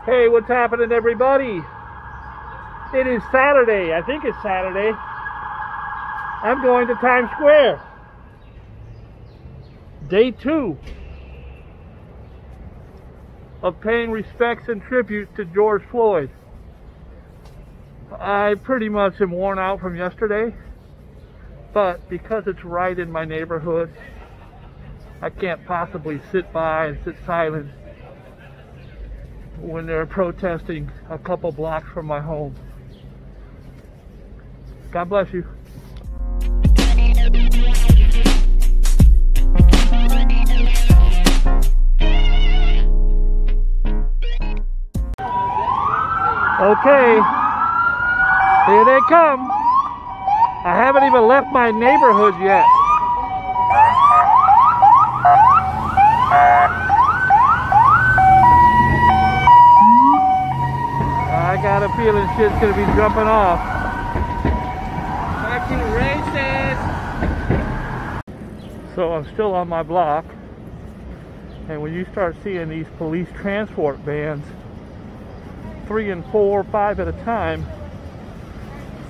Hey, what's happening, everybody? It is Saturday. I think it's Saturday. I'm going to Times Square. Day 2 of paying respects and tributes to George Floyd. I pretty much am worn out from yesterday, but because it's right in my neighborhood, I can't possibly sit by and sit silent when they're protesting a couple blocks from my home. God bless you. Okay, here they come. I haven't even left my neighborhood yet. I got a feeling shit's gonna be jumping off. Fucking racist! So I'm still on my block, and when you start seeing these police transport vans, 3 and 4, 5 at a time,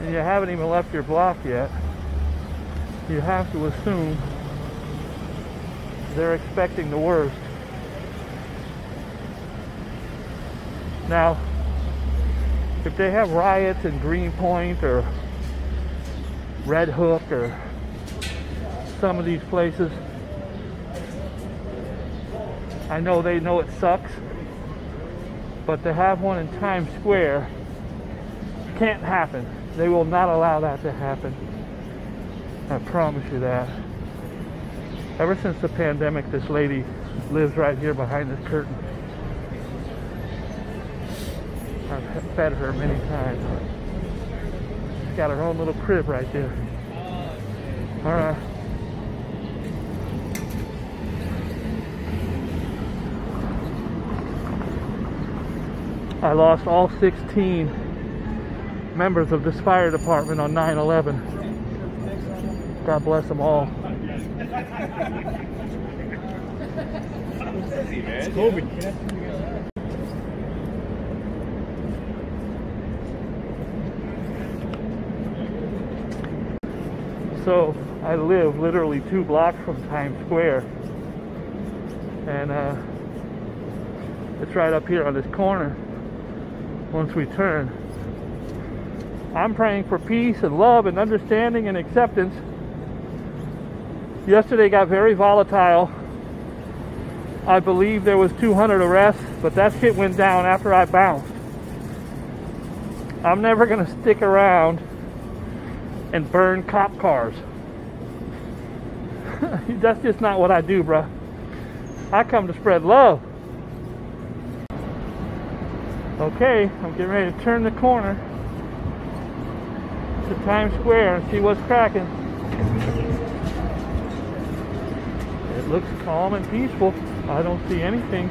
and you haven't even left your block yet, you have to assume they're expecting the worst. Now, if they have riots in Greenpoint or Red Hook or some of these places, I know they know it sucks, but to have one in Times Square can't happen. They will not allow that to happen. I promise you that. Ever since the pandemic, this lady lives right here behind this curtain. I've fed her many times. She's got her own little crib right there. Alright. I lost all 16 members of this fire department on 9/11. God bless them all. So I live literally 2 blocks from Times Square, and it's right up here on this corner. Once we turn, I'm praying for peace and love and understanding and acceptance. Yesterday got very volatile. I believe there was 200 arrests, but that shit went down after I bounced. I'm never gonna stick around and burn cop cars. That's just not what I do, bruh. I come to spread love. Okay, I'm getting ready to turn the corner to Times Square and see what's cracking. It looks calm and peaceful. I don't see anything.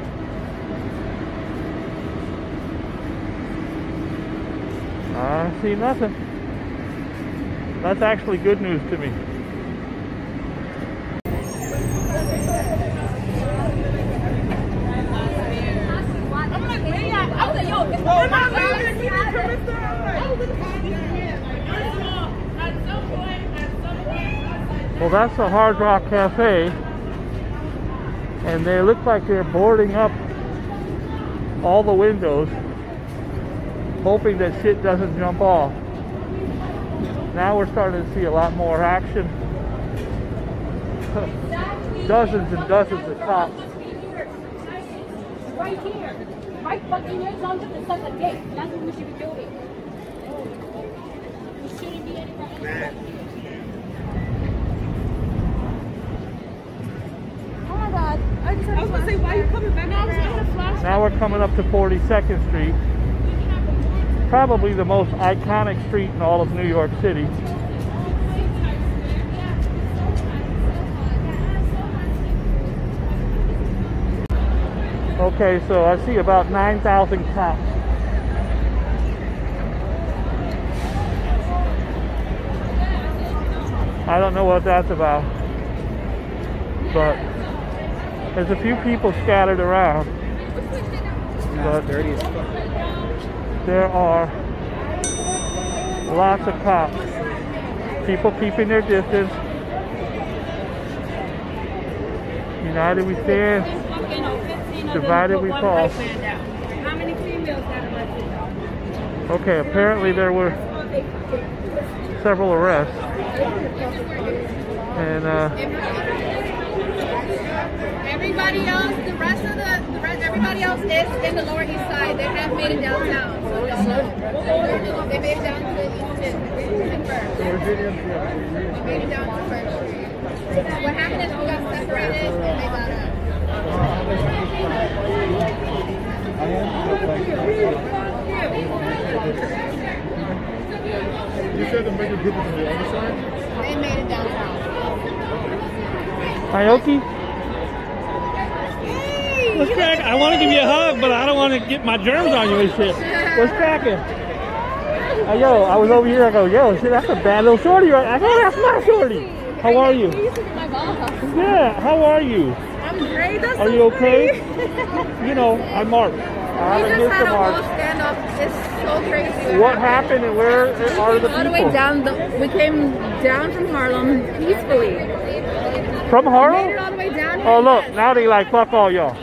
I see nothing. That's actually good news to me. Well, that's the Hard Rock Cafe, and they look like they're boarding up all the windows, hoping that shit doesn't jump off. Now we're starting to see a lot more action. Dozens and dozens of cops. Right here. Right fucking here, long as it's like a gate. That's what we should be doing. We shouldn't be anywhere. Oh my god. I was gonna say, why are you coming back? Now we're coming up to 42nd Street. Probably the most iconic street in all of New York City. Okay, so I see about 9,000 cops. I don't know what that's about, but there's a few people scattered around. but there are lots of cops. People keeping their distance. United we stand, divided we fall. How many females got arrested? Okay, apparently there were several arrests. And everybody else, the rest of everybody else is in the Lower East Side. They have made it downtown. So they made it down to the East First. They made it down to First Street. What happened is we got separated and they got up. You said the bigger group is on the other side? They made it downtown. Aoki? What's cracking? I want to give you a hug, but I don't want to get my germs on you and shit. What's cracking? Yo, I was over here, I go, yo, shit, that's a bad little shorty, right? I go, that's my shorty. How are you? Yeah, how are you? I'm great. That's are so you okay? funny. You know, I'm Mark. We just had a whole standoff. It's so crazy. What happened and where are the people? All the way down. We came down from Harlem peacefully. From Harlem? We made it all the way down here. Oh look, now they like fuck all y'all.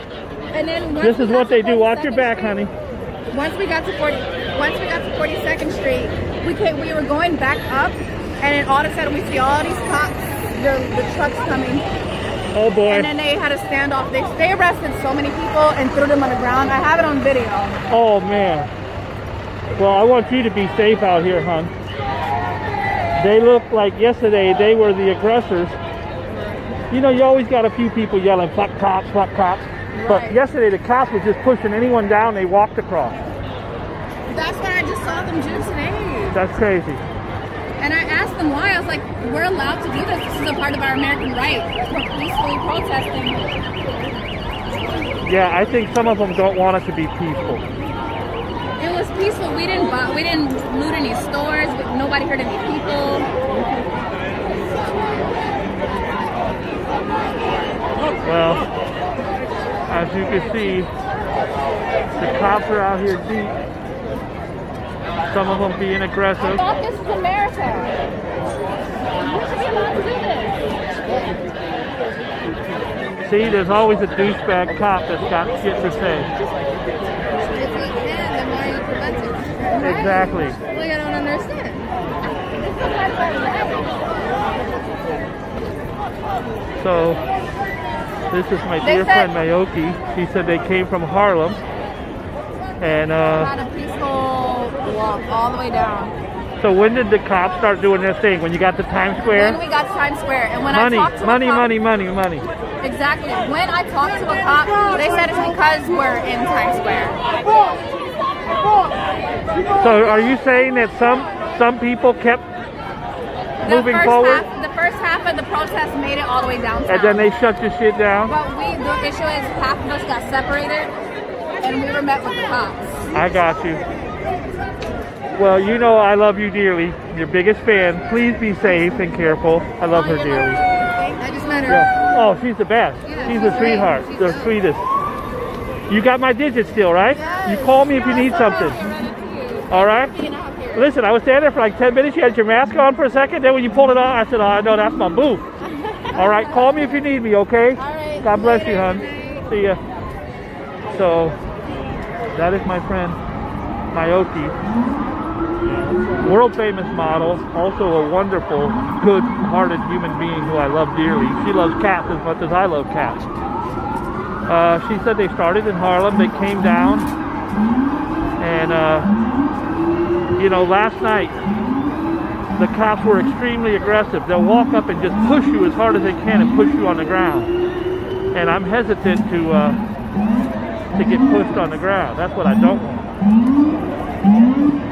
And then this is what they do. Watch your back, honey. Once we got to 42nd Street, we were going back up, and then all of a sudden we see all these cops, the trucks coming. Oh boy. And then they had a standoff. They arrested so many people and threw them on the ground. I have it on video. Oh man. Well, I want you to be safe out here, hon. They look like yesterday they were the aggressors. You know, you always got a few people yelling, fuck cops, fuck cops. Right. But yesterday the cops were just pushing anyone down they walked across. That's what I just saw them do today. That's crazy. And I asked them why. I was like, we're allowed to do this. This is a part of our American right. We're peacefully protesting. Yeah, I think some of them don't want it to be peaceful. It was peaceful. We didn't loot any stores. Nobody hurt any people. Well, as you can see, the cops are out here deep. Some of them being aggressive. I thought this was America. We should be allowed to do this. See, there's always a douchebag cop that's got shit to say. If we can, then why are you preventing? Right? Exactly. Like, I don't understand. So, this is my dear friend Naoki. She said they came from Harlem. And had a peaceful walk all the way down. So when did the cops start doing their thing? When you got to Times Square? When we got to Times Square, and when money, I talked to money, a cop, money. Exactly. When I talked to a cop, they said it's because we're in Times Square. So are you saying that some people kept moving forward? The first half of the protest made it all the way downtown. And then they shut the shit down? But the issue is half of us got separated. And we were met with the cops. I got you. Well, you know I love you dearly. Your biggest fan. Please be safe and careful. I love her dearly. I just met her. Yeah. Oh, she's the best. Yeah, she's a sweetheart. She's the sweetest. You got my digits still, right? Yes. You call me if you need something. All right? Listen, I was standing there for like 10 minutes. You had your mask on for a second. Then when you pulled it off, I said, oh, I know that's my boo. All right? Call me if you need me, okay? All right. God bless you, hon. See ya. So, that is my friend, Naoki. World famous model, also a wonderful, good-hearted human being who I love dearly. She loves cats as much as I love cats. She said they started in Harlem, they came down, and you know, last night, the cops were extremely aggressive. They'll walk up and just push you as hard as they can and push you on the ground. And I'm hesitant to get pushed on the ground. That's what I don't want.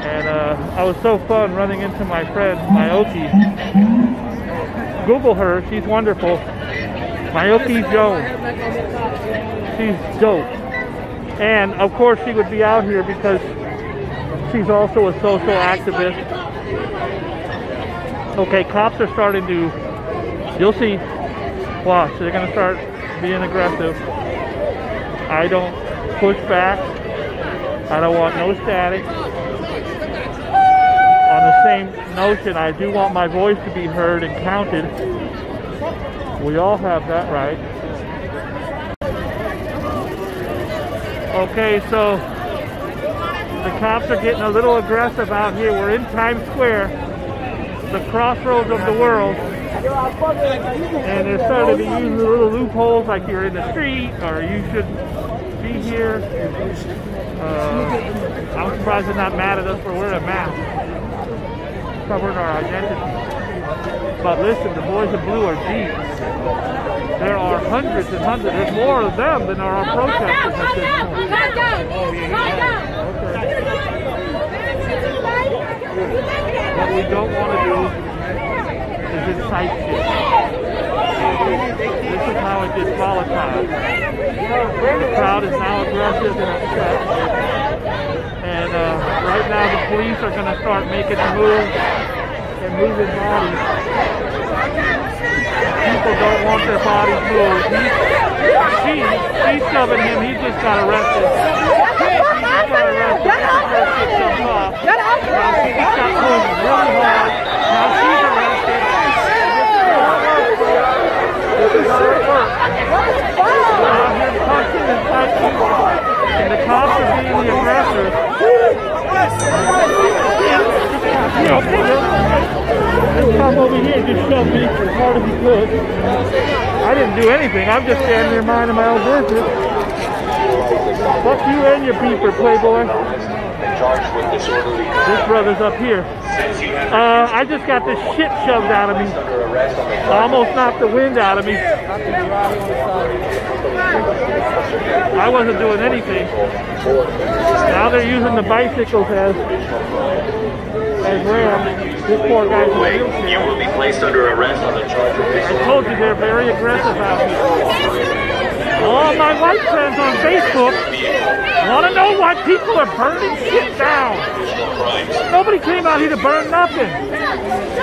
And I was so fun running into my friend Naoki. Google her, she's wonderful. Naoki Jones. She's dope. And of course she would be out here because she's also a social activist. Okay, cops are starting to, you'll see, watch, they're going to start being aggressive. I don't push back. I don't want no static. On the same notion, I do want my voice to be heard and counted. We all have that right. Okay, so the cops are getting a little aggressive out here. We're in Times Square, the crossroads of the world. And they're starting to use the little loopholes like you're in the street or you should be here. I'm surprised they're not mad at us for wearing a mask, covering our identity. But listen, the boys in blue are deep. There are hundreds and hundreds. There's more of them than there are protesters at this point. What we don't want to do is incite shit. This is how it gets volatile. The crowd is now aggressive and upset. And right now the police are going to start making moves and moving bodies. People don't want their bodies moved. She's shoving him. He just got arrested. Now she just got pulled really hard. Now she's arrested. This is how it works. We're out here punching and fighting, and the cops are being the aggressors. Just come over here and just shove me as hard as you could. I didn't do anything. I'm just standing there minding my own business. Fuck you and your beeper, playboy. This brother's up here. I just got this shit shoved out of me. I almost knocked the wind out of me. I wasn't doing anything. Now they're using the bicycles as ramps. This poor guy's in a wheelchair. You will be placed under arrest on the charge of I told you they're very aggressive out here. All my white friends on Facebook want to know why people are burning shit down. Nobody came out here to burn nothing.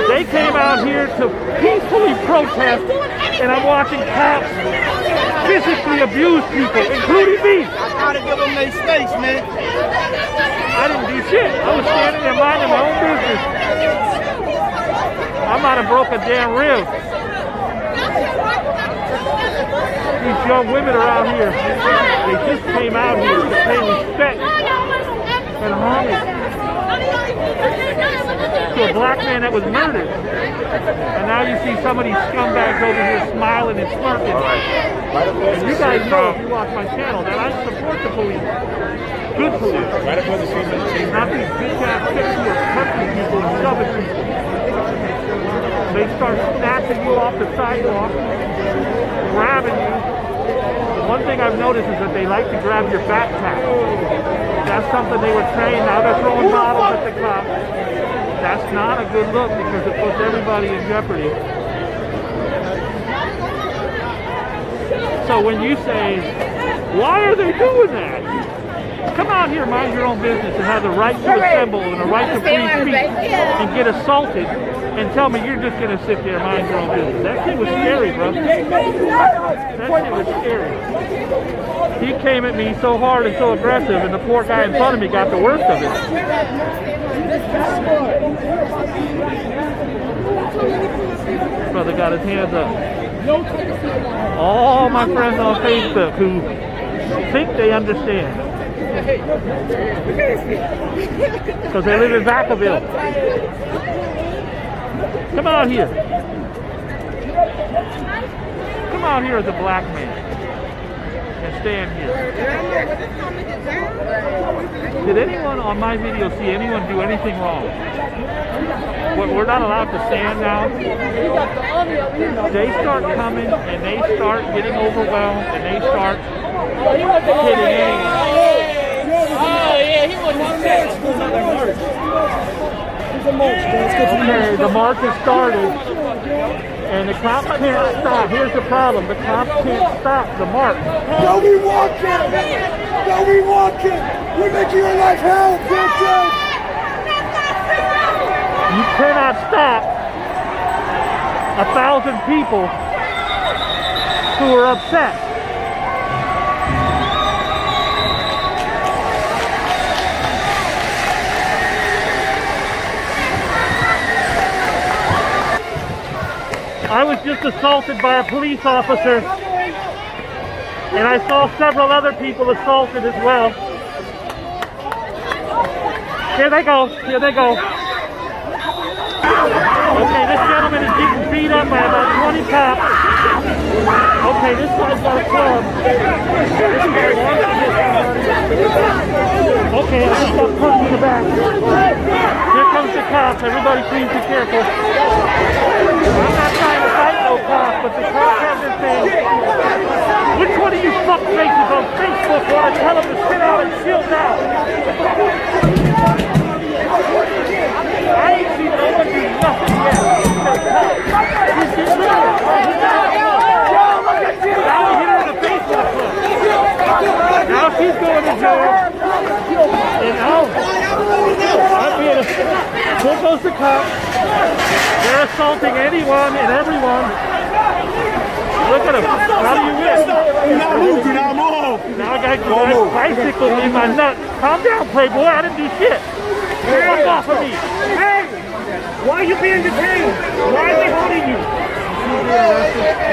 They came out here to peacefully protest, and I'm watching cops physically abuse people, including me. I gotta give them their space, man. I didn't do shit. I was standing there minding my own business. I might have broke a damn rib. These young women are out here. They just came out here to pay respect and homage to a black man that was murdered. And now you see some of these scumbags over here smiling and smirking. And you guys know if you watch my channel that I support the police. Good police. Not these bitch-ass chicks who are punching people and shoving people. They start snatching you off the sidewalk, grabbing you. One thing I've noticed is that they like to grab your backpack. That's something they were trained. Now they're throwing bottles at the cops. That's not a good look because it puts everybody in jeopardy. So when you say, why are they doing that? Come out here, mind your own business, and have the right to assemble and the right to free speech and get assaulted and tell me you're just going to sit there and mind your own business. That kid was scary, bro. That kid was scary. He came at me so hard and so aggressive, and the poor guy in front of me got the worst of it. Brother got his hands up. All my friends on Facebook who think they understand. Because they live in Vacaville. Come out here. Come out here as a black man and stand here. Did anyone on my video see anyone do anything wrong? We're not allowed to stand now. They start coming and they start getting overwhelmed and they start hitting anyone. Oh, yeah, he wasn't serious for another march. Okay, the march has started, and the cops can't stop. Here's the problem. The cops can't stop the march. No, we want it! No, we want it! We're making your life hell, bitches! You cannot stop 1,000 people who are upset. I was just assaulted by a police officer, and I saw several other people assaulted as well. Here they go, here they go. Okay, this gentleman is getting beat up by about 20 cops. Okay, this guy's got a club. Okay, I just got punched in the back. Here comes the cops. Everybody please be careful. I'm not trying to fight no cop, but the cops have this thing. Which one of you fuck faces on Facebook want to tell them to sit out and chill now? I ain't seen no one do nothing yet. He's getting rid of it. Now we hit her in the face with a club. Now she's going to jail. And now, here goes the cop. They're assaulting anyone and everyone. Look at him. How do you win? Do not move. Now I got a bicycle in my nuts. Calm down, playboy. I didn't do shit. Fuck off of me. Hey! Why are you being detained? Why are they holding you?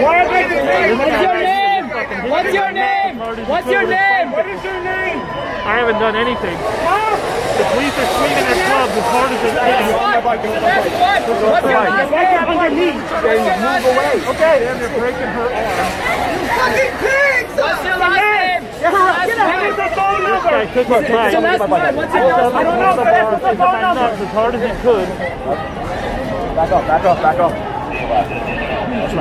Why are they detained? What's your name? What's your name? What's your name? What is your name? I haven't done anything. The police are swinging their clubs as hard as they can. What's your last Why name? are you on your knees? Move away. Okay. And they're breaking her arm. Fucking pigs! What's your last name? What is the phone This number? guy took my What's your bike. last name? What's your last I don't know, but this is the phone number. As hard as he could. Back up, back up, back up. These Do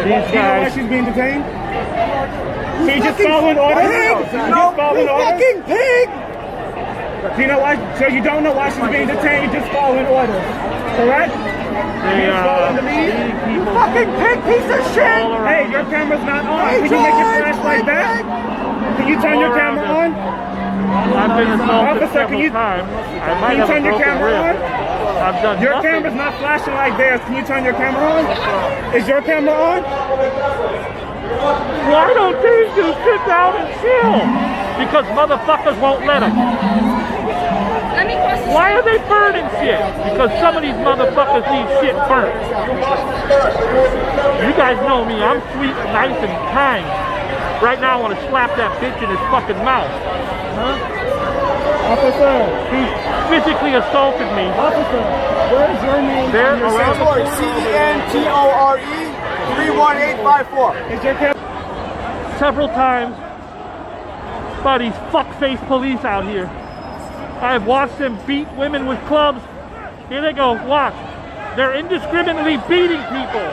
you know why guys. she's being detained? She's just following orders? No, following orders? fucking pig! Do you know why? So you don't know why she's being detained? You're just following orders, correct? They following the lead? people Fucking pig piece of shit! all around. Hey, your camera's not on. Hey, Can you make your George, flashlight hey, back? Can you turn your camera on? I've been assaulted Officer, can several you- times. I might Can you have a turn your broken camera rib. on? I've done Your nothing. camera's not flashing like theirs. Can you turn your camera on? Is your camera on? Why don't these dudes sit down and chill? Because motherfuckers won't let them. Let me cross the Why are they burning shit? Because some of these motherfuckers need shit burnt. You guys know me. I'm sweet, nice, and kind. Right now I want to slap that bitch in his fucking mouth. Officer, He physically assaulted me. officer, where is your name? They're around the corner. CENTORE 31854. Is your camera? Several times by these fuck-face police out here. I've watched them beat women with clubs. Here they go, watch. They're indiscriminately beating people.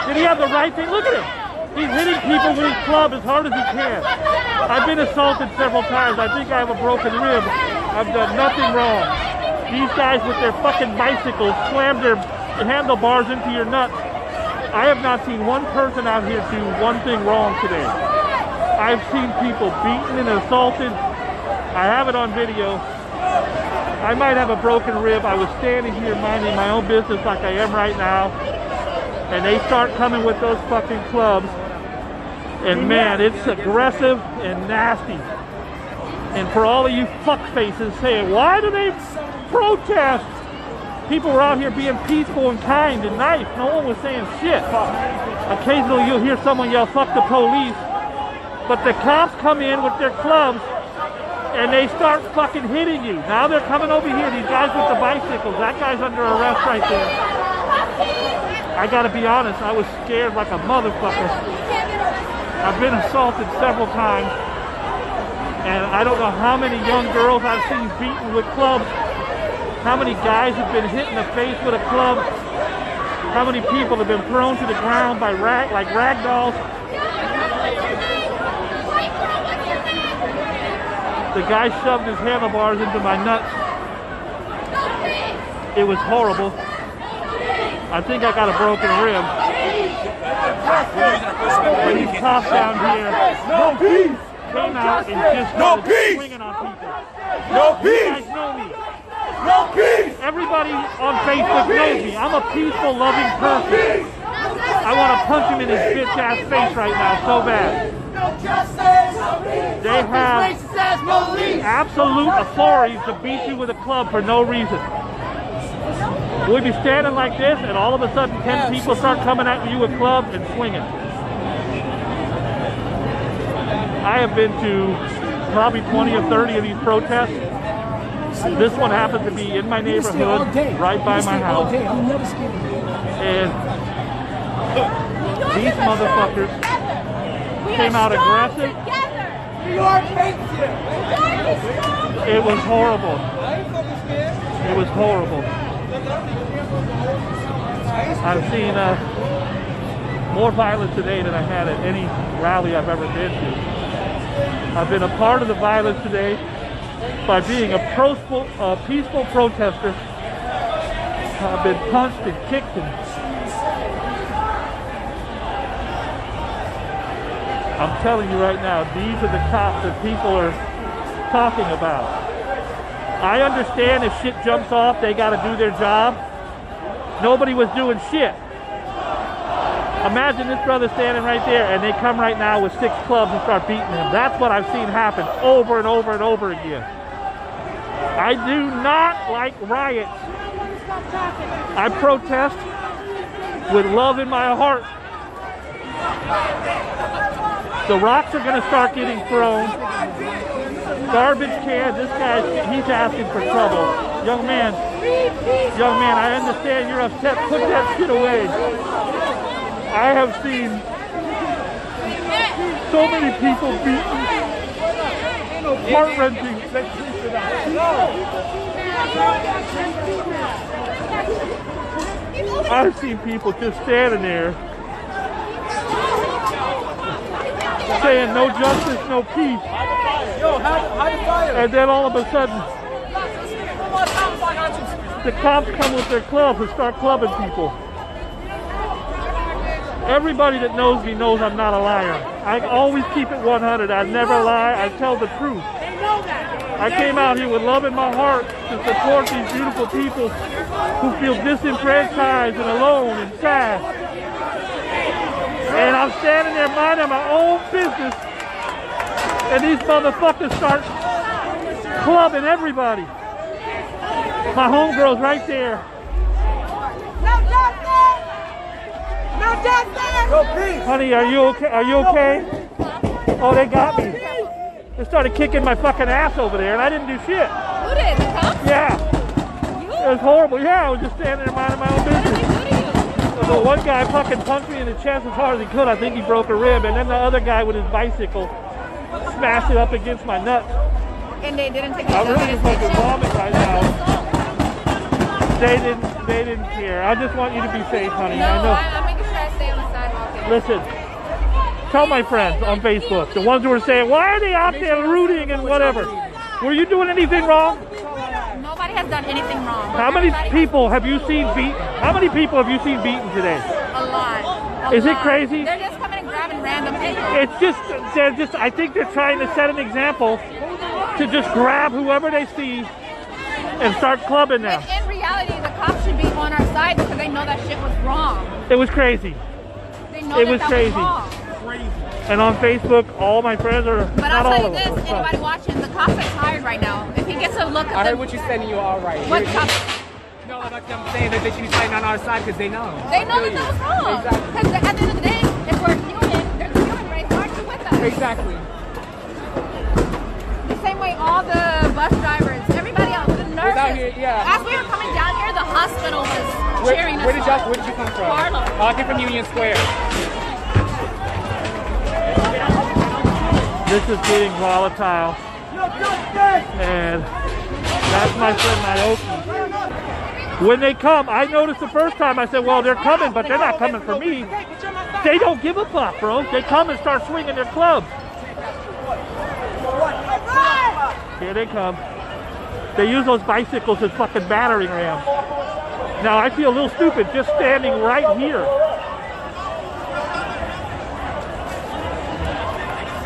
Did he have the right thing? Look at him. He's hitting people with his club as hard as he can. I've been assaulted several times. I think I have a broken rib. I've done nothing wrong. These guys with their fucking bicycles slam their handlebars into your nuts. I have not seen one person out here do one thing wrong today. I've seen people beaten and assaulted. I have it on video. I might have a broken rib. I was standing here minding my own business like I am right now. And they start coming with those fucking clubs. And man, it's aggressive and nasty. And for all of you fuckfaces saying, why do they protest? People were out here being peaceful and kind and nice. No one was saying shit. Occasionally you'll hear someone yell, fuck the police. But the cops come in with their clubs and they start fucking hitting you. Now they're coming over here, these guys with the bicycles. That guy's under arrest right there. I gotta be honest, I was scared like a motherfucker. I've been assaulted several times. And I don't know how many young girls I've seen beaten with clubs. How many guys have been hit in the face with a club. How many people have been thrown to the ground by rag dolls. The guy shoved his handlebars into my nuts. It was horrible. I think I got a broken rib. But these cops down here came out and just started swinging on people. You guys know me. Everybody on Facebook knows me. I'm a peaceful, loving person. I want to punch him in his bitch ass face right now so bad. They have absolute authority to beat you with a club for no reason. We'd be standing like this, and all of a sudden 10 people start coming at you with clubs and swinging. I have been to probably 20 or 30 of these protests. This one happens to be in my neighborhood, right by my house. And these motherfuckers came out aggressive. It was horrible. It was horrible. I've seen more violence today than I had at any rally I've ever been to. I've been a part of the violence today by being a peaceful protester. I've been punched and kicked and I'm telling you right now, these are the cops that people are talking about. I understand if shit jumps off, they got to do their job. Nobody was doing shit. Imagine this brother standing right there and they come right now with 6 clubs and start beating him. That's what I've seen happen over and over and over again. I do not like riots. I protest with love in my heart. The rocks are going to start getting thrown. Garbage can, this guy, he's asking for trouble. Young man, I understand you're upset. Put that shit away. I have seen so many people beaten. Heart-wrenching. I've seen people just standing there saying no justice, no peace. And then all of a sudden, the cops come with their clubs and start clubbing people. Everybody that knows me knows I'm not a liar. I always keep it 100. I never lie. I tell the truth. I came out here with love in my heart to support these beautiful people who feel disenfranchised and alone and sad. And I'm standing there minding my own business, and these motherfuckers start clubbing everybody. My homegirl's right there. No justice! No justice! Go peace! Honey, are you okay? Are you okay? Oh, they got me. They started kicking my fucking ass over there, and I didn't do shit. Who did? The cops? Yeah. It was horrible. Yeah, I was just standing there minding my own business. So one guy fucking punched me in the chest as hard as he could. I think he broke a rib, and then the other guy with his bicycle smashed it up against my nuts. And they didn't take I'm really fucking vomit right now. They didn't care. I just want you to be safe, honey. No, I know. I'm making sure I stay on the sidewalk. Listen, tell my friends on Facebook, the ones who were saying, why are they out there rooting and whatever? Were you doing anything wrong? Nobody has done anything wrong. How many people have you seen beaten? How many people have you seen beaten today? A lot. Is it crazy? They're just coming and grabbing random people. It's just, I think they're trying to set an example to just grab whoever they see and start clubbing them. In reality, the cops should be on our side because they know that shit was wrong. It was crazy. They know It that was that crazy. wrong. And on Facebook, all my friends are, But not I'll all tell you of this, them. anybody watching, the cops are tired right now. If he gets a look at I heard what you said and you all right. what cops, No, like I'm saying that they should be fighting on our side because they know. they know that that was wrong. Exactly. Because at the end of the day, if we're human, there's a human race, aren't you with us? Exactly. The same way all the bus drivers, everybody else, the nurses. out here, yeah. As we were coming down here, the hospital was cheering us Where did on. you come from? Harlem. Oh, I came from Union Square. This is getting volatile. And that's my friend Naoki. When they come, I noticed the first time, I said, well, they're coming, but they're not coming for me. They don't give a fuck, bro. They come and start swinging their clubs. Here they come. They use those bicycles as fucking battering rams. Now, I feel a little stupid just standing right here.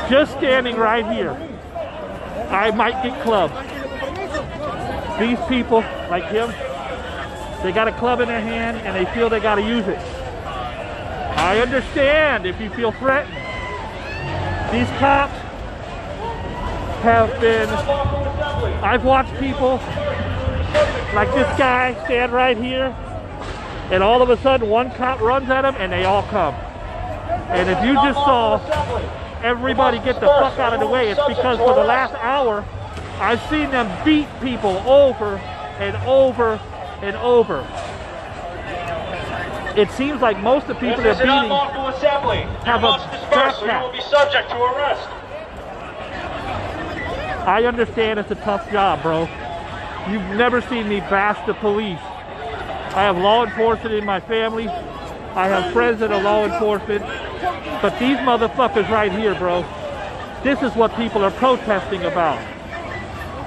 Just standing right here. I might get clubbed. These people, like him, they got a club in their hand and they feel they got to use it. I understand if you feel threatened. These cops have been, I've watched people like this guy stand right here And all of a sudden, one cop runs at them, and they all come. And if you just saw everybody get the fuck out of the way, it's because for the last hour, I've seen them beat people over and over and over. It seems like most of the people they're beating have a backpack. You will be subject to arrest. I understand it's a tough job, bro. You've never seen me bash the police. I have law enforcement in my family. I have friends that are law enforcement. But these motherfuckers right here, bro, this is what people are protesting about.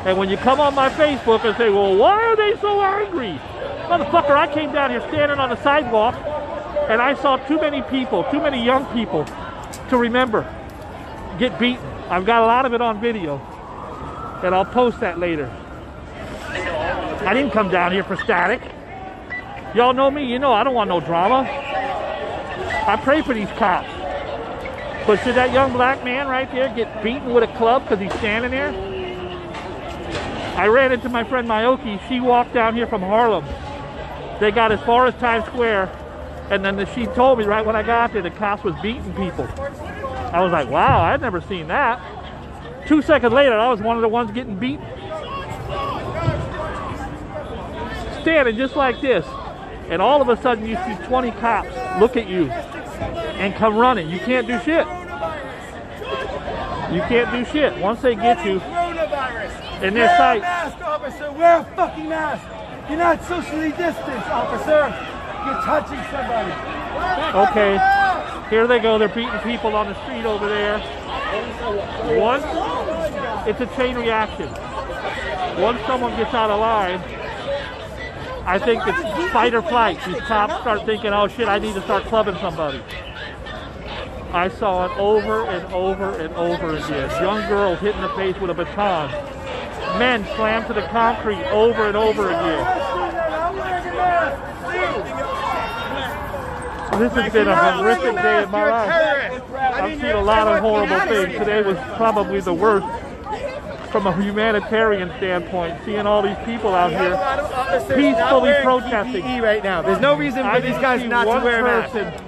And when you come on my Facebook and say, well, why are they so angry? Motherfucker, I came down here standing on the sidewalk and I saw too many people, too many young people to remember get beaten. I've got a lot of it on video and I'll post that later. I didn't come down here for static. Y'all know me, you know I don't want no drama. I pray for these cops. But should that young black man right there get beaten with a club because he's standing there? I ran into my friend Mayoki. She walked down here from Harlem. They got as far as Times Square, and then she told me right when I got there the cops was beating people. I was like, wow, I'd never seen that. 2 seconds later, I was one of the ones getting beaten. Standing just like this, and all of a sudden you see 20 cops look at you and come running. You can't do shit. You can't do shit. Once they get you in their sight. Wear a mask, officer. Wear a fucking mask. You're not socially distanced, officer. You're touching somebody. Okay, here they go. They're beating people on the street over there. Once, it's a chain reaction. Once someone gets out of line, I think it's fight or flight. These cops start thinking, oh shit, I need to start clubbing somebody. I saw it over and over and over again. Young girls hit in the face with a baton. Men slammed to the concrete over and over again. This has been a horrific day in my life. I've seen a lot of horrible things. Today was probably the worst from a humanitarian standpoint, seeing all these people out here peacefully protesting. Right now. There's no reason for these guys not to wear masks.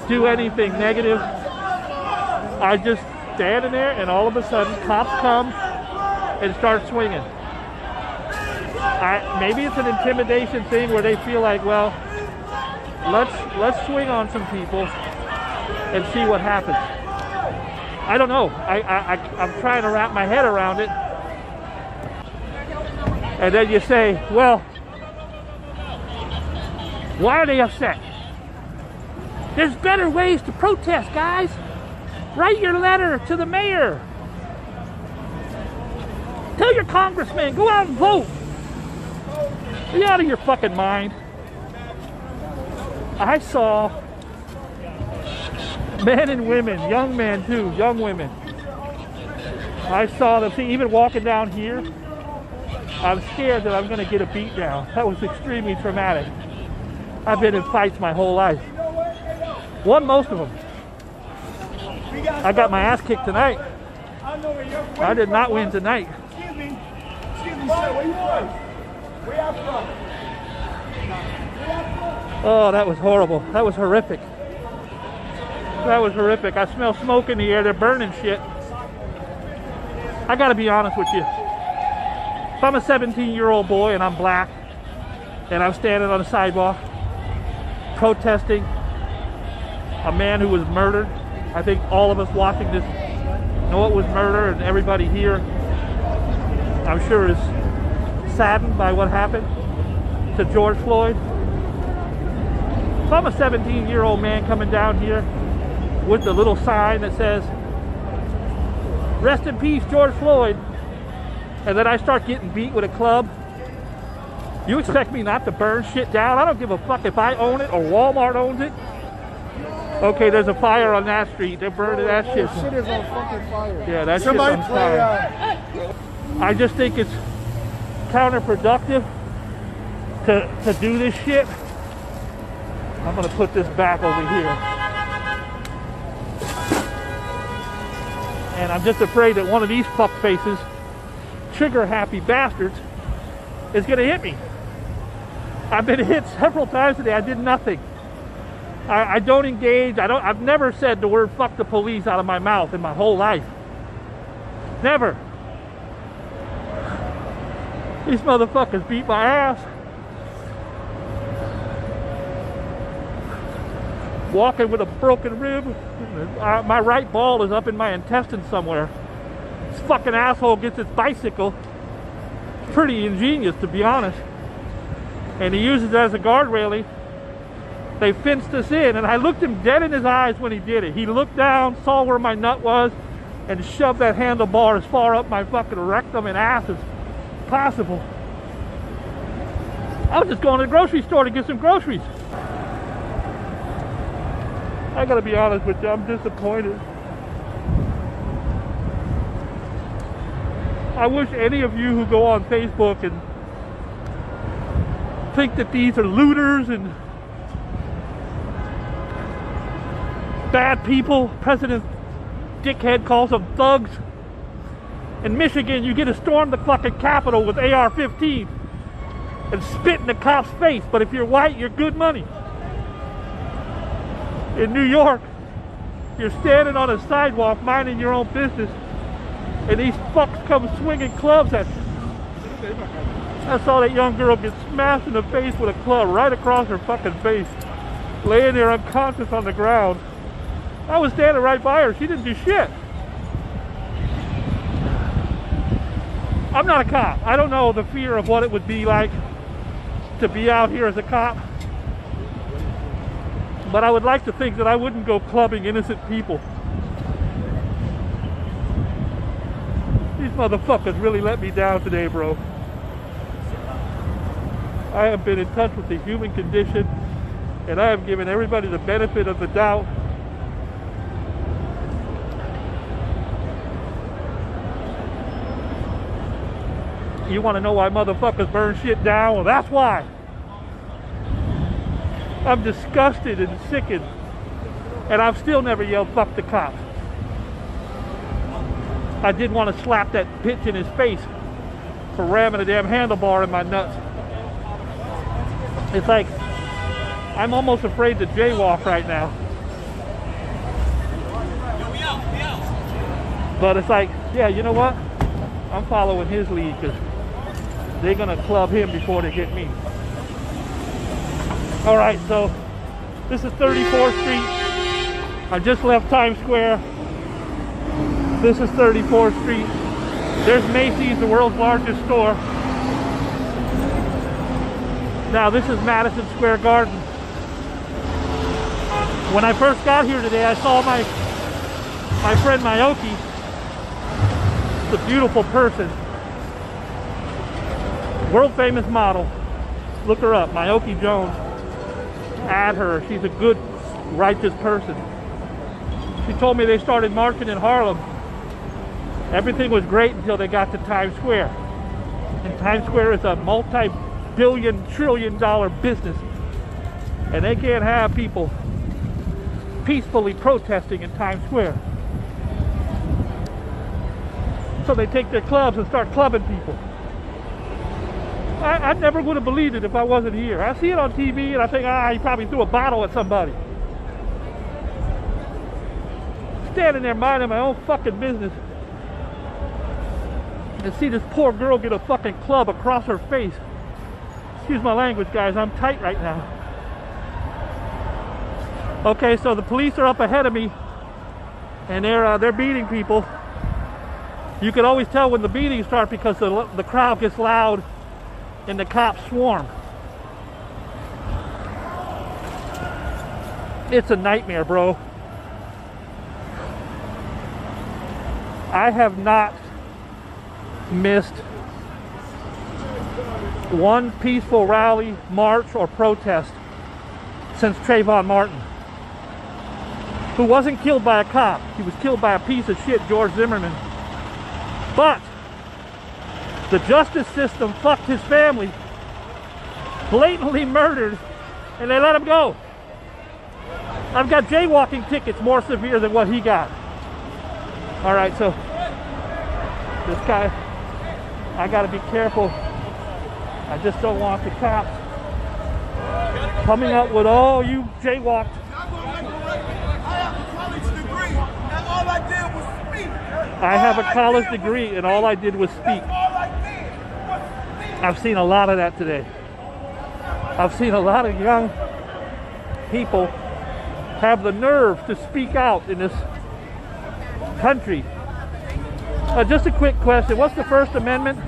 Do anything negative. I just standing there, and all of a sudden cops come and start swinging. Maybe it's an intimidation thing where they feel like, well, let's swing on some people and see what happens. I don't know. I'm trying to wrap my head around it. And then you say, well, why are they upset? There's better ways to protest, guys. Write your letter to the mayor. Tell your congressman, go out and vote. Are you out of your fucking mind? I saw men and women, young men too, young women. I saw them, see, even walking down here, I'm scared that I'm gonna get a beat down. That was extremely traumatic. I've been in fights my whole life. Won most of them. I got my ass kicked tonight. I did not win tonight. Excuse me, sir, where you from? Where you from? Oh, that was horrible. That was horrific. That was horrific. I smell smoke in the air. They're burning shit. I gotta be honest with you. If I'm a 17-year-old boy and I'm black and I'm standing on the sidewalk protesting a man who was murdered, I think all of us watching this know it was murder, and everybody here, I'm sure, is saddened by what happened to George Floyd. If I'm a 17-year-old man coming down here with the little sign that says, "Rest in peace, George Floyd," and then I start getting beat with a club, you expect me not to burn shit down? I don't give a fuck if I own it or Walmart owns it. Okay, there's a fire on that street. They're burning that shit. Shit is on fucking fire. Yeah, that shit's on fire. I just think it's counterproductive to do this shit. I'm gonna put this back over here. And I'm just afraid that one of these fuck faces, trigger happy bastards, is gonna hit me. I've been hit several times today. I did nothing. I don't engage. I've never said the word fuck the police out of my mouth in my whole life. Never. These motherfuckers beat my ass. Walking with a broken rib. My right ball is up in my intestine somewhere. This fucking asshole gets his bicycle. It's pretty ingenious, to be honest. And he uses it as a guardrail. They fenced us in, and I looked him dead in his eyes when he did it. He looked down, saw where my nut was, and shoved that handlebar as far up my fucking rectum and ass as possible. I was just going to the grocery store to get some groceries. I gotta be honest with you, I'm disappointed. I wish any of you who go on Facebook and think that these are looters and bad people, President Dickhead calls them thugs. In Michigan, you get to storm the fucking Capitol with AR-15 and spit in the cop's face, but if you're white, you're good money. In New York, you're standing on a sidewalk minding your own business, and these fucks come swinging clubs at you. I saw that young girl get smashed in the face with a club right across her fucking face, laying there unconscious on the ground. I was standing right by her. She didn't do shit. I'm not a cop. I don't know the fear of what it would be like to be out here as a cop. But I would like to think that I wouldn't go clubbing innocent people. These motherfuckers really let me down today, bro. I have been in touch with the human condition, and I have given everybody the benefit of the doubt. You want to know why motherfuckers burn shit down? Well, that's why. I'm disgusted and sickened, and I've still never yelled fuck the cops. I did want to slap that bitch in his face for ramming a damn handlebar in my nuts. It's like I'm almost afraid to jaywalk right now. But it's like, yeah, you know what? I'm following his lead because they're gonna club him before they get me. All right, so this is 34th Street. I just left Times Square. This is 34th Street. There's Macy's, the world's largest store. Now this is Madison Square Garden. When I first got here today, I saw my friend Mayoki. It's a beautiful person. World famous model. Look her up, Mayoki Jones. Add her. She's a good, righteous person. She told me they started marching in Harlem. Everything was great until they got to Times Square. And Times Square is a multi-billion, trillion-dollar business. And they can't have people peacefully protesting in Times Square. So they take their clubs and start clubbing people. I never would have believed it if I wasn't here. I see it on TV and I think, he probably threw a bottle at somebody. Standing there minding my own fucking business and see this poor girl get a fucking club across her face. Excuse my language, guys, I'm tight right now. Okay, so the police are up ahead of me and they're beating people. You can always tell when the beatings start because the crowd gets loud and the cops swarm. It's a nightmare, bro. I have not missed one peaceful rally, march, or protest since Trayvon Martin, who wasn't killed by a cop. He was killed by a piece of shit, George Zimmerman. But the justice system fucked his family, blatantly murdered, and they let him go. I've got jaywalking tickets more severe than what he got. All right, so this guy, I gotta be careful. I just don't want the cops coming up with, oh, you jaywalked. I have a college degree and all I did was speak. I've seen a lot of that today. I've seen a lot of young people have the nerve to speak out in this country. Just a quick question. What's the First Amendment?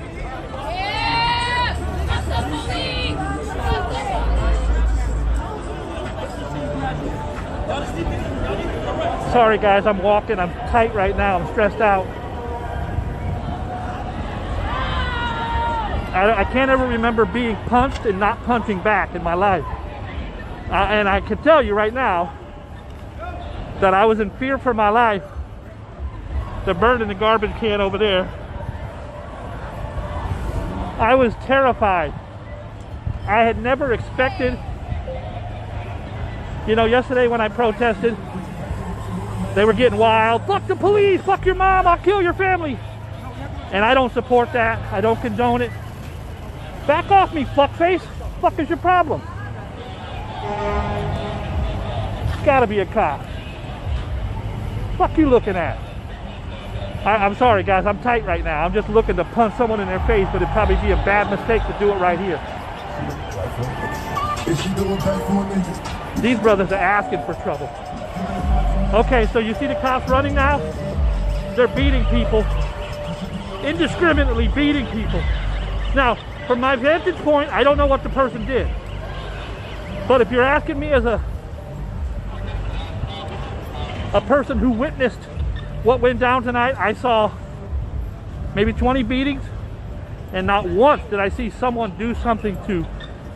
Sorry guys, I'm walking. I'm tight right now. I'm stressed out. I can't ever remember being punched and not punching back in my life. And I can tell you right now that I was in fear for my life. They're burning the garbage can over there. I was terrified. I had never expected, you know, yesterday when I protested, they were getting wild. Fuck the police, fuck your mom, I'll kill your family. And I don't support that. I don't condone it. Back off me, fuckface. Fuck is your problem? It's gotta be a cop. Fuck you looking at? I'm sorry guys, I'm tight right now. I'm just looking to punch someone in their face, but it'd probably be a bad mistake to do it right here. These brothers are asking for trouble. Okay, so you see the cops running now? They're beating people. Indiscriminately beating people. Now, from my vantage point, I don't know what the person did. But if you're asking me as a person who witnessed what went down tonight, I saw maybe 20 beatings, and not once did I see someone do something to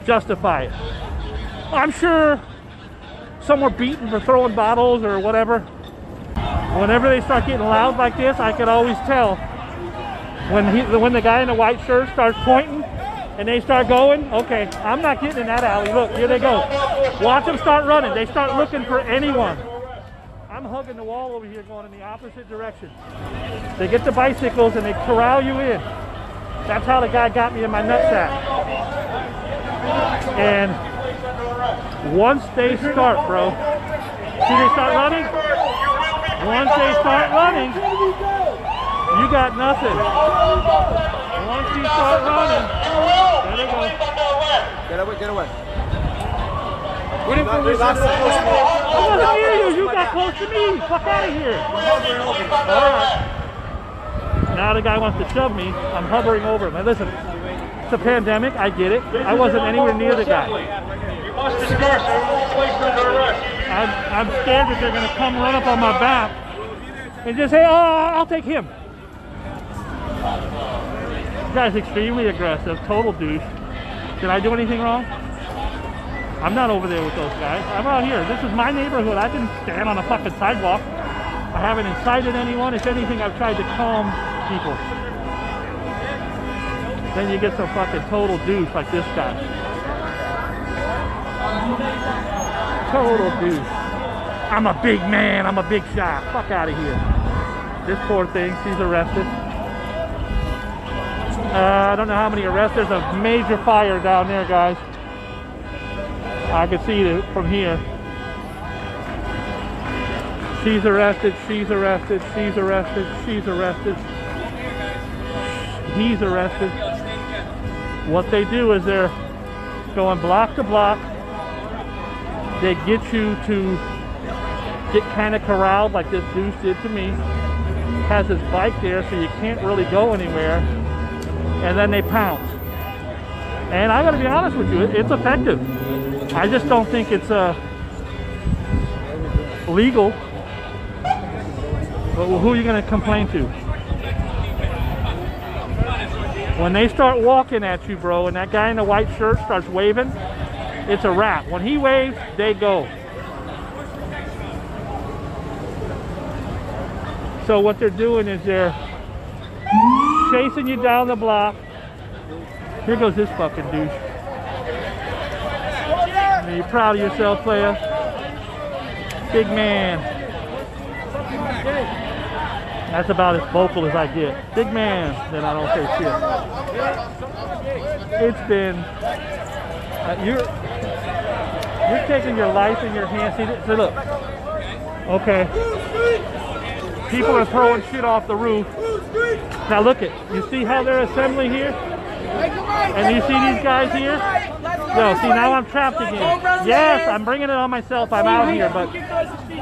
justify it. I'm sure some were beaten for throwing bottles or whatever. Whenever they start getting loud like this, I can always tell when the guy in the white shirt starts pointing and they start going, okay, I'm not getting in that alley. Look, here they go. Watch them start running. They start looking for anyone. I'm hugging the wall over here going in the opposite direction. They get the bicycles and they corral you in. That's how the guy got me in my nutsack. And once they start, bro, see they start running? Once they start running, you got nothing. Once you start running, there they go. Get away, get away. I wasn't near you. You got close to me. Fuck out of here. Alright. Now the guy wants to shove me. I'm hovering over him. Now listen, it's a pandemic. I get it. I wasn't anywhere near the guy. I'm scared that they're going to come run up on my back and just say, oh, I'll take him. This guy's extremely aggressive. Total douche. Did I do anything wrong? I'm not over there with those guys. I'm out here. This is my neighborhood. I didn't stand on a fucking sidewalk. I haven't incited anyone. If anything, I've tried to calm people. Then you get some fucking total douche like this guy. Total douche. I'm a big man. I'm a big shot. Fuck out of here. This poor thing, she's arrested. I don't know how many arrests. There's a major fire down there, guys. I can see it from here. She's arrested, she's arrested, she's arrested, she's arrested. He's arrested. What they do is they're going block to block. They get you to get kind of corralled like this douche did to me. Has his bike there so you can't really go anywhere. And then they pounce. And I gotta be honest with you, it's effective. I just don't think it's legal. But who are you going to complain to? When they start walking at you, bro, and that guy in the white shirt starts waving, it's a wrap. When he waves, they go. So what they're doing is they're chasing you down the block. Here goes this fucking douche. Are you proud of yourself, player? Big man. That's about as vocal as I get. Big man. Then I don't say shit. It's been... You're taking your life in your hands. See, so look. Okay. People are throwing shit off the roof. Now look it. You see how they're assembling here? And you see these guys here? No, see, now I'm trapped again. Yes, I'm bringing it on myself. I'm out here, but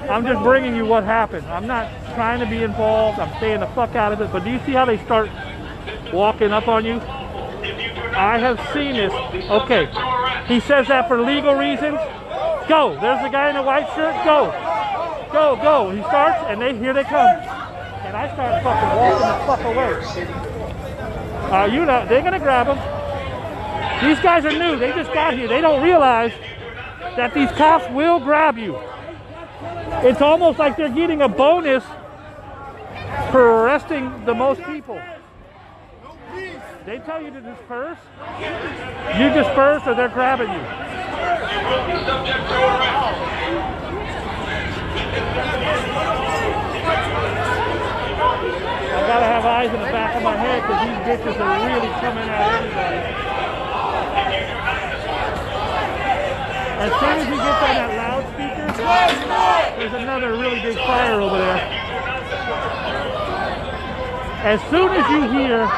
I'm just bringing you what happened. I'm not trying to be involved. I'm staying the fuck out of it. But do you see how they start walking up on you? I have seen this. Okay, he says that for legal reasons. Go. There's the guy in the white shirt. Go. Go, go. He starts, and here they come. And I start fucking walking the fuck away. You know, they're going to grab him. These guys are new. They just got here. They don't realize that these cops will grab you. It's almost like they're getting a bonus for arresting the most people. They tell you to disperse. You disperse or they're grabbing you. I gotta have eyes in the back of my head because these bitches are really coming at everybody. As soon as you get on that loudspeaker, there's another really big fire over there. As soon as you hear,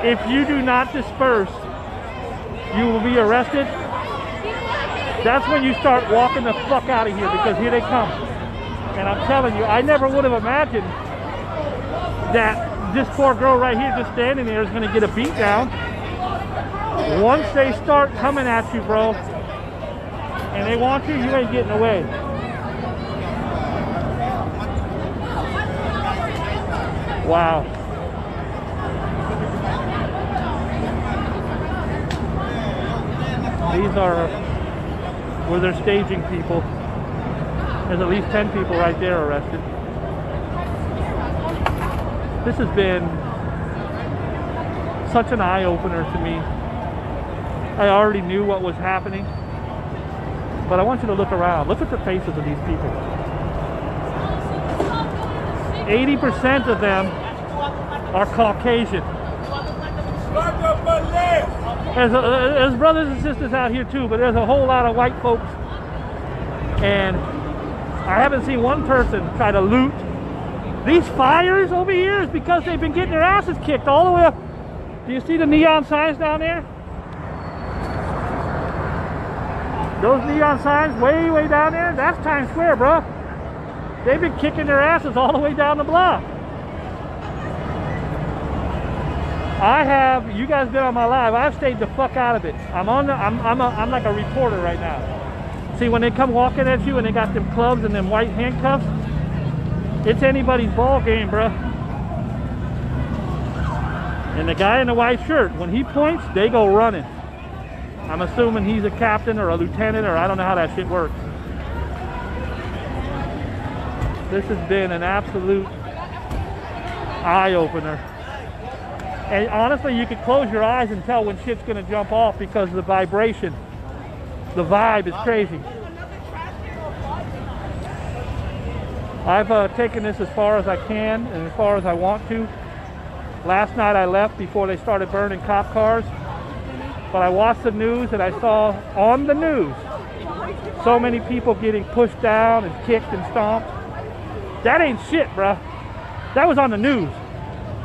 if you do not disperse, you will be arrested. That's when you start walking the fuck out of here because here they come. And I'm telling you, I never would have imagined that this poor girl right here just standing there is going to get a beat down. Once they start coming at you, bro, and they want you, you ain't getting away. Wow. These are where they're staging people. There's at least 10 people right there arrested. This has been such an eye-opener to me. I already knew what was happening, but I want you to look around. Look at the faces of these people. 80% of them are Caucasian. There's brothers and sisters out here too, but there's a whole lot of white folks. And I haven't seen one person try to loot. These fires over here is because they've been getting their asses kicked all the way up. Do you see the neon signs down there? Those neon signs way, way down there, that's Times Square, bro. They've been kicking their asses all the way down the block. You guys been on my live, I've stayed the fuck out of it. I'm like a reporter right now. See, when they come walking at you and they got them clubs and them white handcuffs, it's anybody's ball game, bro. And the guy in the white shirt, when he points, they go running. I'm assuming he's a captain or a lieutenant, or I don't know how that shit works. This has been an absolute eye-opener. And honestly, you could close your eyes and tell when shit's gonna jump off because of the vibration. The vibe is crazy. I've taken this as far as I can and as far as I want to. Last night I left before they started burning cop cars. But I watched the news and I saw on the news so many people getting pushed down and kicked and stomped. That ain't shit, bruh. That was on the news.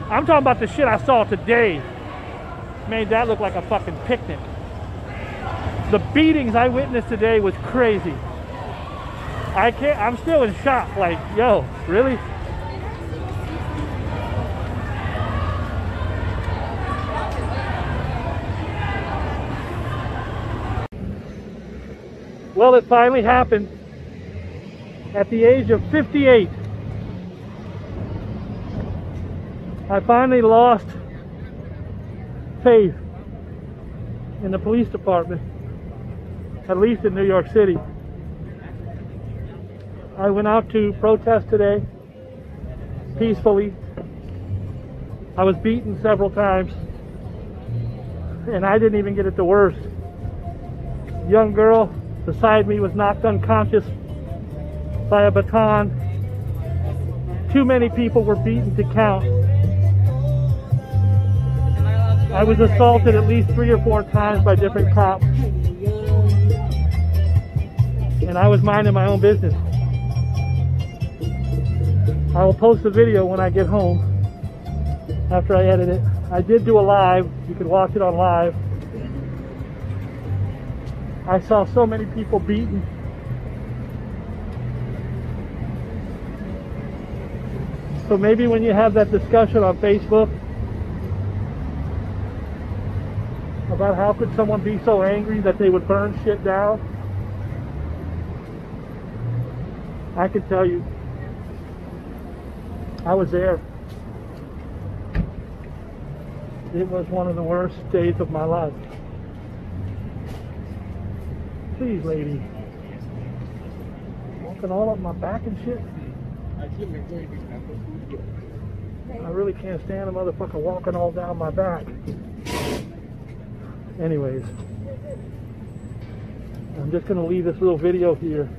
I'm talking about the shit I saw today. Made that look like a fucking picnic. The beatings I witnessed today was crazy. I'm still in shock, like, yo, really? Well, it finally happened. At the age of 58, I finally lost faith in the police department, at least in New York City. I went out to protest today, peacefully. I was beaten several times, and I didn't even get it the worst. Young girl beside me was knocked unconscious by a baton. Too many people were beaten to count. I was assaulted at least 3 or 4 times by different cops. and I was minding my own business. I will post the video when I get home after I edit it. I did do a live. You can watch it on live. I saw so many people beaten. So maybe when you have that discussion on Facebook about how could someone be so angry that they would burn shit down, I can tell you, I was there. It was one of the worst days of my life. Please, lady. Walking all up my back and shit. I really can't stand a motherfucker walking all down my back. Anyways, I'm just going to leave this little video here.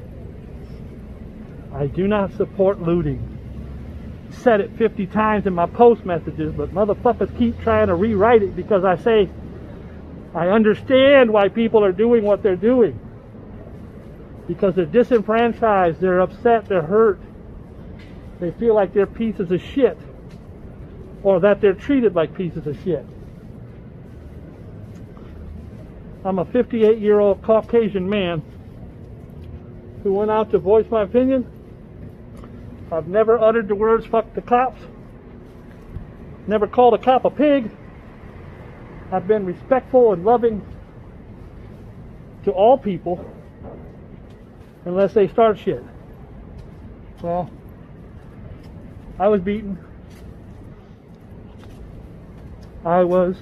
I do not support looting. Said it 50 times in my post messages, but motherfuckers keep trying to rewrite it because I say I understand why people are doing what they're doing. Because they're disenfranchised, they're upset, they're hurt. They feel like they're pieces of shit, or that they're treated like pieces of shit. I'm a 58-year-old Caucasian man who went out to voice my opinion. I've never uttered the words "fuck the cops." Never called a cop a pig. I've been respectful and loving to all people unless they start shit. Well, I was beaten. I was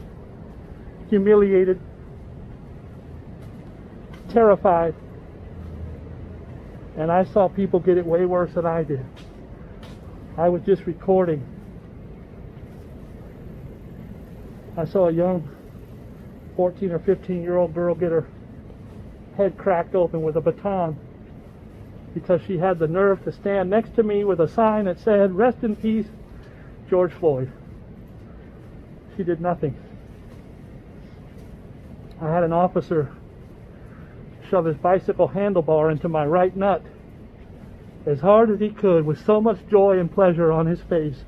humiliated, terrified, and I saw people get it way worse than I did. I was just recording. I saw a young 14 or 15-year-old girl get her head cracked open with a baton because she had the nerve to stand next to me with a sign that said, "Rest in peace, George Floyd." She did nothing. I had an officer shove his bicycle handlebar into my right nut as hard as he could with so much joy and pleasure on his face.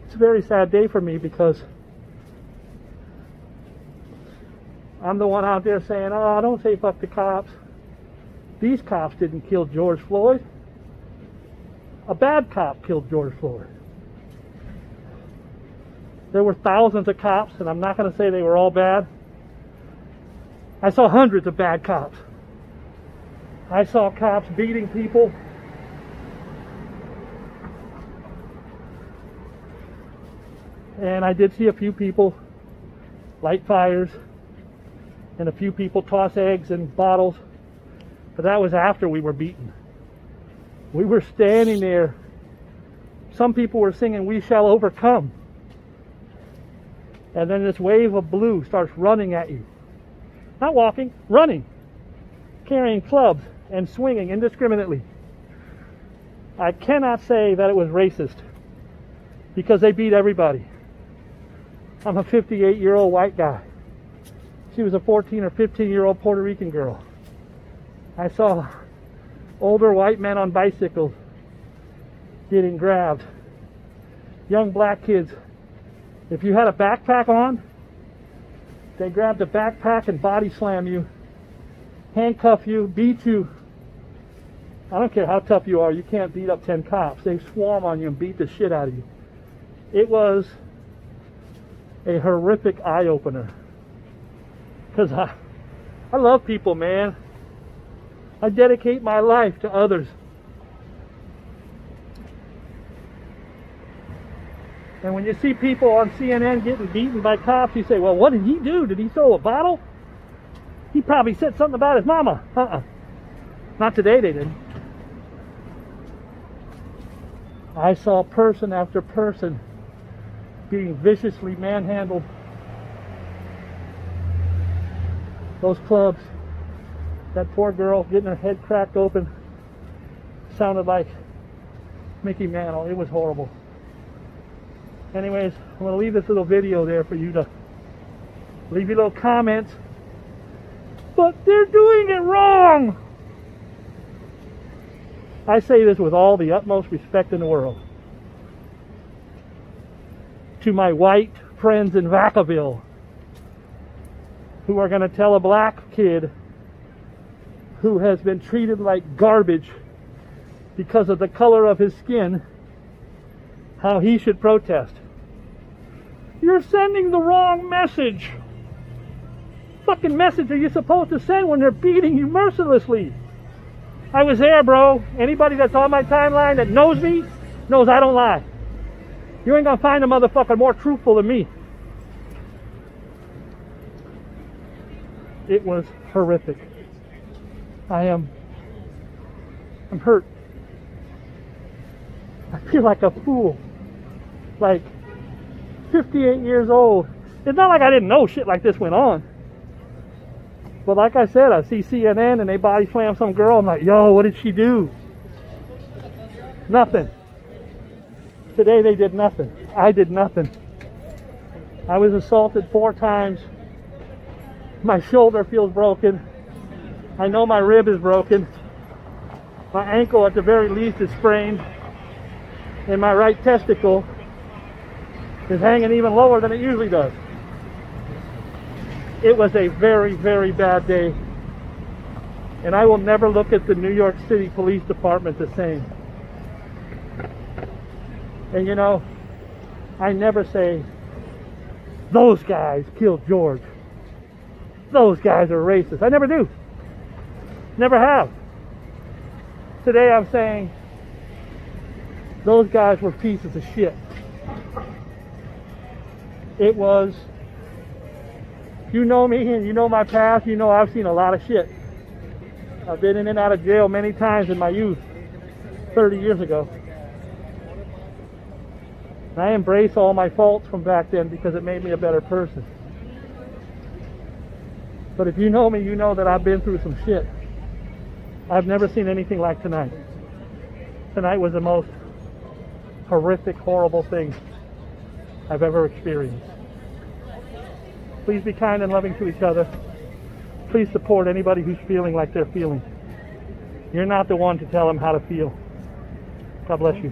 It's a very sad day for me because I'm the one out there saying, "Oh, don't say fuck the cops." These cops didn't kill George Floyd. A bad cop killed George Floyd. There were thousands of cops, and I'm not going to say they were all bad. I saw hundreds of bad cops. I saw cops beating people. And I did see a few people light fires, and a few people toss eggs and bottles. But that was after we were beaten. We were standing there. Some people were singing "We Shall Overcome." And then this wave of blue starts running at you. Not walking, running. Carrying clubs and swinging indiscriminately. I cannot say that it was racist because they beat everybody. I'm a 58-year-old white guy. She was a 14 or 15-year-old Puerto Rican girl. I saw older white men on bicycles getting grabbed. Young black kids. If you had a backpack on, they grab the backpack and body slam you, handcuff you, beat you. I don't care how tough you are, you can't beat up 10 cops. They swarm on you and beat the shit out of you. It was a horrific eye-opener. Because I love people, man. I dedicate my life to others. And when you see people on CNN getting beaten by cops, you say, "Well, what did he do? Did he throw a bottle? He probably said something about his mama." Not today, they didn't. I saw person after person being viciously manhandled. Those clubs, that poor girl getting her head cracked open, sounded like Mickey Mantle. It was horrible. Anyways, I'm going to leave this little video there for you to leave your little comments. But they're doing it wrong. I say this with all the utmost respect in the world. To my white friends in Vacaville who are going to tell a black kid who has been treated like garbage because of the color of his skin how he should protest. You're sending the wrong message. Fucking message are you supposed to send when they're beating you mercilessly? I was there, bro. Anybody that's on my timeline that knows me knows I don't lie. You ain't gonna find a motherfucker more truthful than me. It was horrific. I'm hurt. I feel like a fool. Like 58 years old. It's not like I didn't know shit like this went on. But like I said, I see CNN and they body slam some girl. I'm like, yo, what did she do? Nothing. Today they did nothing. I did nothing. I was assaulted 4 times. My shoulder feels broken. I know my rib is broken. My ankle at the very least is sprained. And my right testicle is hanging even lower than it usually does. It was a very, very bad day. And I will never look at the New York City Police Department the same. And you know, I never say, those guys killed George. Those guys are racist. I never do. Never have. Today I'm saying, those guys were pieces of shit. It was, you know me and you know my past, you know I've seen a lot of shit. I've been in and out of jail many times in my youth, 30 years ago. And I embrace all my faults from back then because it made me a better person. But if you know me, you know that I've been through some shit. I've never seen anything like tonight. Tonight was the most horrific, horrible thing I've ever experienced. Please be kind and loving to each other. Please support anybody who's feeling like they're feeling. You're not the one to tell them how to feel. God bless you.